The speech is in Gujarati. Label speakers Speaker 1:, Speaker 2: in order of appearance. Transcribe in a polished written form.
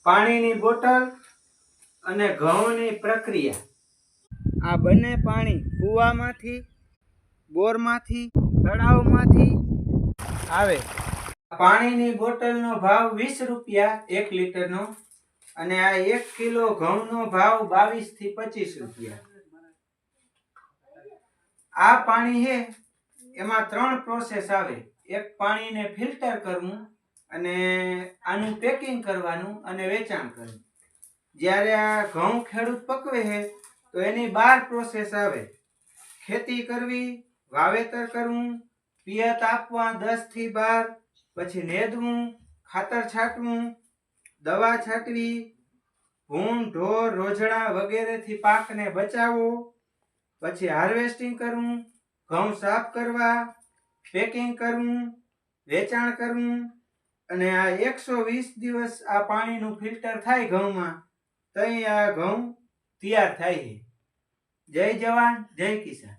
Speaker 1: પાણીની બોટલ અને ઘઉંની પ્રક્રિયા। આ બંને પાણી કૂવામાંથી, બોરમાંથી, તળાવમાંથી આવે। પાણીની બોટલનો ભાવ 20 રૂપિયા 1 લીટરનો અને આ 1 કિલો ઘઉંનો ભાવ 22 થી 25 રૂપિયા। આ પાણી છે એમાં 3 પ્રોસેસ આવે। એક પાણીને ફિલ્ટર કરવું અને આનું પેકિંગ કરવાનું અને વેચાણ કરવું। જ્યારે આ ઘઉં ખેડૂત પકવે છે તો એની 12 પ્રોસેસ આવે। ખેતી કરવી, વાવેતર કરવું, પિયત આપવા 10 થી 12, પછી નેદવું, ખાતર છાંટવું, દવા છાંટવી, ભૂંડ, ઢોર, રોજડા વગેરેથી પાકને બચાવવો, પછી હાર્વેસ્ટિંગ કરવું, ઘઉં સાફ કરવા, પેકિંગ કરવું, વેચાણ કરવું અને આ 120 દિવસ આ પાણીનું ફિલ્ટર થાય ઘઉંમાં તો આ ઘઉં તૈયાર થાય છે। જય જવાન, જય કિસાન।